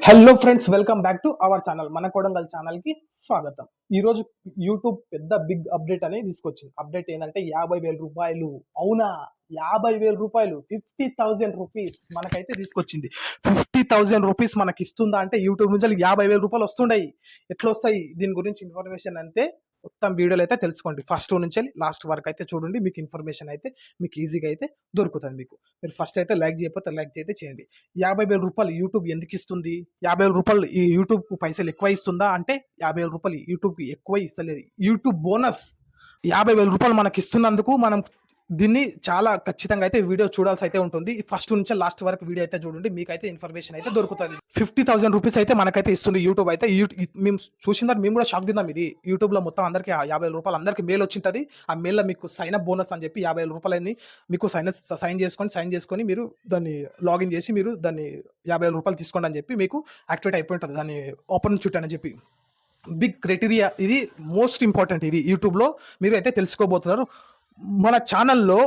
Hello friends, welcome back to our channel. మన Kodangal channel కి స్వాగతం. ఈ రోజు యూట్యూబ్ పెద్ద బిగ్ అప్డేట్ అనేది తీసుకొచ్చింది. అప్డేట్ ఏంటంటే 50,000 రూపాయలు. అవునా, 50,000 రూపాయలు, 50,000 రూపీస్ మనకైతే తీసుకొచ్చింది. 50,000 రూపీస్ మనకి ఇస్తుందా అంటే యూట్యూబ్ నుంచి 50,000 రూపాయలు వస్తుండయి. ఎట్లా వస్తాయి దీని గురించి ఇన్ఫర్మేషన్ అంటే మొత్తం వీడియోలో అయితే తెలుసుకోండి. ఫస్ట్ నుంచి లాస్ట్ వరకు అయితే చూడండి. మీకు ఇన్ఫర్మేషన్ అయితే మీకు ఈజీగా అయితే దొరుకుతుంది. మీరు ఫస్ట్ అయితే లైక్ చేయకపోతే లైక్ అయితే చేయండి. 50,000 రూపాయలు యూట్యూబ్ ఎందుకు ఇస్తుంది? 50,000 రూపాయలు ఈ యూట్యూబ్ పైసలు ఎక్కువ ఇస్తుందా అంటే 50,000 రూపాయలు యూట్యూబ్కి ఎక్కువ ఇస్తలేదు. యూట్యూబ్ బోనస్ 50,000 రూపాయలు మనకి ఇస్తున్నందుకు మనం దీన్ని చాలా ఖచ్చితంగా అయితే వీడియో చూడాల్సి అయితే ఉంటుంది. ఫస్ట్ నుంచి లాస్ట్ వరకు వీడియో అయితే చూడండి. మీకైతే ఇన్ఫర్మేషన్ అయితే దొరుకుతుంది. 50,000 రూపీస్ అయితే మనకైతే ఇస్తుంది యూట్యూబ్ అయితే. మేము చూసిన తర్వాత మేము కూడా షాక్ తిన్నాం. ఇది యూట్యూబ్లో మొత్తం అందరికి 50,000 రూపాయలు అందరికి మెయిల్ వచ్చింటుంది. ఆ మెయిల్లో మీకు సైన్ అప్ బోనస్ అని చెప్పి 50,000 రూపాయలని మీకు సైన్ చేసుకొని మీరు దాన్ని లాగిన్ చేసి మీరు దాన్ని 50,000 రూపాయలు తీసుకోండి అని చెప్పి మీకు యాక్టివేట్ అయిపోయి ఉంటుంది. దాన్ని ఓపెన్ చుట్టానని చెప్పి బిగ్ క్రైటీరియా ఇది, మోస్ట్ ఇంపార్టెంట్. ఇది యూట్యూబ్లో మీరు అయితే తెలుసుకోబోతున్నారు. మన ఛానల్లో,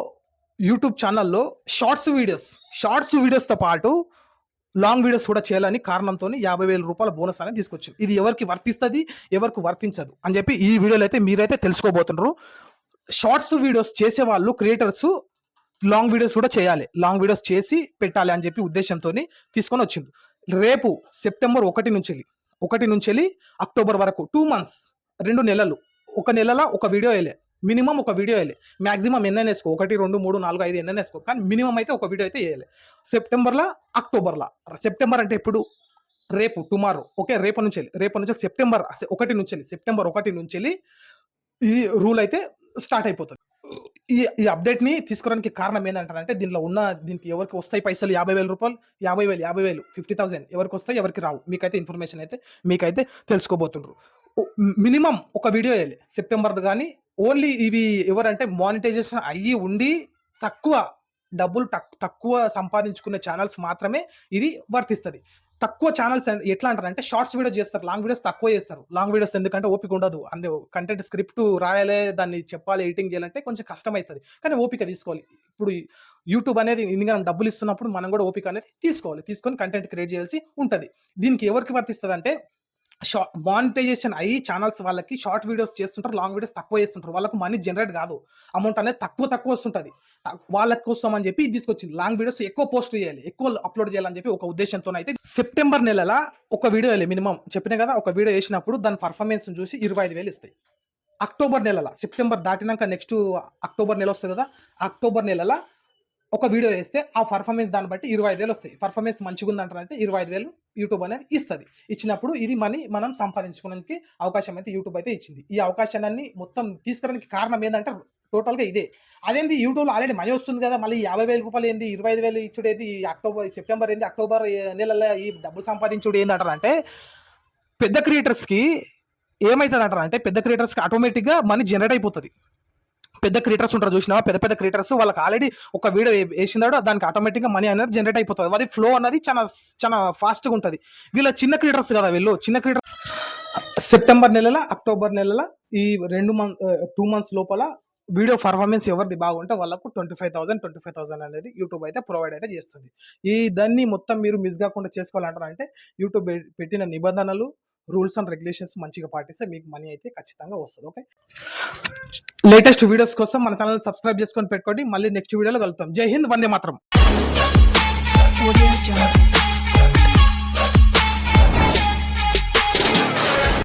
యూట్యూబ్ ఛానల్లో షార్ట్స్ వీడియోస్తో పాటు లాంగ్ వీడియోస్ కూడా చేయాలని కారణంతో 50,000 రూపాయల బోనస్ అనేది తీసుకొచ్చింది. ఇది ఎవరికి వర్తిస్తుంది, ఎవరికి వర్తించదు అని చెప్పి ఈ వీడియోలో అయితే మీరైతే తెలుసుకోబోతున్నారు. షార్ట్స్ వీడియోస్ చేసే వాళ్ళు, క్రియేటర్స్ లాంగ్ వీడియోస్ కూడా చేయాలి, లాంగ్ వీడియోస్ చేసి పెట్టాలి అని చెప్పి ఉద్దేశంతో తీసుకొని వచ్చింది. రేపు సెప్టెంబర్ 1 నుంచి అక్టోబర్ వరకు 2 months, 2 నెలలు, ఒక నెలలో ఒక వీడియో వేయలే, మినిమం ఒక వీడియో వేయలే. మ్యాక్సిమం ఎన్నైనా వేసుకో, 1, 2, 3, 4, 5 ఎన్నైనా వేసుకో, కానీ మినిమం అయితే ఒక వీడియో అయితే వేయాలి. సెప్టెంబర్లో, అక్టోబర్లో. సెప్టెంబర్ అంటే ఇప్పుడు రేపు, టుమారో. ఓకే, రేపు నుంచి సెప్టెంబర్ 1 నుంచి ఈ రూల్ అయితే స్టార్ట్ అయిపోతుంది. ఈ అప్డేట్ని తీసుకురావడానికి కారణం ఏంటంటే దీనికి ఎవరికి వస్తాయి పైసలు 50,000 రూపాయలు, 50,000 50,000 ఎవరికి వస్తాయి, ఎవరికి రావు, మీకైతే ఇన్ఫర్మేషన్ అయితే మీకైతే తెలుసుకోబోతుండ్రు. మినిమం ఒక వీడియో వేయాలి సెప్టెంబర్. కానీ ఓన్లీ ఇవి ఎవరంటే మానిటైజేషన్ అయ్యి ఉండి తక్కువ సంపాదించుకునే ఛానల్స్ మాత్రమే ఇది వర్తిస్తుంది. తక్కువ ఛానల్స్ ఎట్లా అంటారంటే షార్ట్స్ వీడియో చేస్తారు, లాంగ్ వీడియోస్ తక్కువ చేస్తారు. లాంగ్ వీడియోస్ ఎందుకంటే ఓపిక ఉండదు, అందు కంటెంట్ స్క్రిప్ట్ రాయాలి, దాన్ని చెప్పాలి, ఎడిటింగ్ చేయాలంటే కొంచెం కష్టం అవుతుంది. కానీ ఓపిక తీసుకోవాలి. ఇప్పుడు యూట్యూబ్ అనేది ఇందులో డబ్బులు ఇస్తున్నప్పుడు మనం కూడా ఓపిక అనేది తీసుకొని కంటెంట్ క్రియేట్ చేయాల్సి ఉంటుంది. దీనికి ఎవరికి వర్తిస్తుంది అంటే మానిటైజేషన్ అయ్యి ఛానల్స్ వాళ్ళకి షార్ట్ వీడియోస్ చేస్తుంటారు, లాంగ్ వీడియోస్ తక్కువ చేస్తుంటారు. వాళ్ళకు మనీ జనరేట్ కాదు, అమౌంట్ అనేది తక్కువ వస్తుంటుంది. వాళ్ళ కోసం అని చెప్పి తీసుకొచ్చింది. లాంగ్ వీడియోస్ ఎక్కువ పోస్ట్ చేయాలి, ఎక్కువ అప్లోడ్ చేయాలని చెప్పి ఒక ఉద్దేశంతో అయితే సెప్టెంబర్ నెలలో ఒక వీడియో వేయాలి మినిమం. చెప్పినా కదా, ఒక వీడియో వేసినప్పుడు దాని పర్ఫార్మెన్స్ చూసి 25,000 ఇస్తాయి. అక్టోబర్ నెలలో, సెప్టెంబర్ దాటినాక నెక్స్ట్ అక్టోబర్ నెల వస్తుంది కదా, అక్టోబర్ నెలలో ఒక వీడియో వేస్తే ఆ పర్ఫార్మెన్స్ దాన్ని బట్టి 25,000 వస్తాయి. పర్ఫార్మెన్స్ మంచిగా ఉందంటారంటే 25,000 యూట్యూబ్ అనేది ఇస్తుంది. ఇచ్చినప్పుడు ఇది మనీ మనం సంపాదించుకోవడానికి అవకాశం అయితే యూట్యూబ్ అయితే ఇచ్చింది. ఈ అవకాశాన్ని మొత్తం తీసుకురావడానికి కారణం ఏంటంటే టోటల్గా ఇదే. అదేంది, యూట్యూబ్లో ఆల్రెడీ మనీ వస్తుంది కదా, మళ్ళీ 50,000 రూపాయలు ఏంది, 25,000 ఇచ్చుడేది, సెప్టెంబర్ ఏంది, అక్టోబర్ నెలలో ఈ డబ్బులు సంపాదించుడు ఏందంటారంటే పెద్ద క్రియేటర్స్కి ఏమవుతుంది అంటారంటే పెద్ద క్రియేటర్స్కి ఆటోమేటిక్గా మనీ జనరేట్ అయిపోతుంది. పెద్ద క్రియేటర్స్ ఉంటారు చూసినావా, పెద్ద క్రియేటర్స్ వాళ్ళకి ఆల్రెడీ ఒక వీడియో వేసిందాడు, దానికి ఆటోమేటిక్గా మనీ అనేది జనరేట్ అయిపోతుంది. అది ఫ్లో అనేది చాలా ఫాస్ట్గా ఉంటుంది. వీళ్ళ చిన్న క్రియేటర్స్ కదా, చిన్న క్రియేటర్ సెప్టెంబర్ నెలలో, అక్టోబర్ నెలలో ఈ 2 months లోపల వీడియో పర్ఫార్మెన్స్ ఎవరిది బాగుంటే వాళ్ళకు 25,000 అనేది యూట్యూబ్ అయితే ప్రొవైడ్ అయితే చేస్తుంది. దాన్ని మొత్తం మీరు మిస్ కాకుండా చేసుకోవాలంటారంటే యూట్యూబ్ పెట్టిన నిబంధనలు, రూల్స్ అండ్ రెగ్యులేషన్స్ మంచిగా పాటిస్తే మీకు మనీ అయితే ఖచ్చితంగా వస్తుంది. ఓకే, లేటెస్ట్ వీడియోస్ కోసం మన ఛానల్ సబ్స్క్రైబ్ చేసుకొని పెట్టుకోండి. మళ్ళీ నెక్స్ట్ వీడియోలో కలుద్దాం. జై హింద్, వందే మాతరం.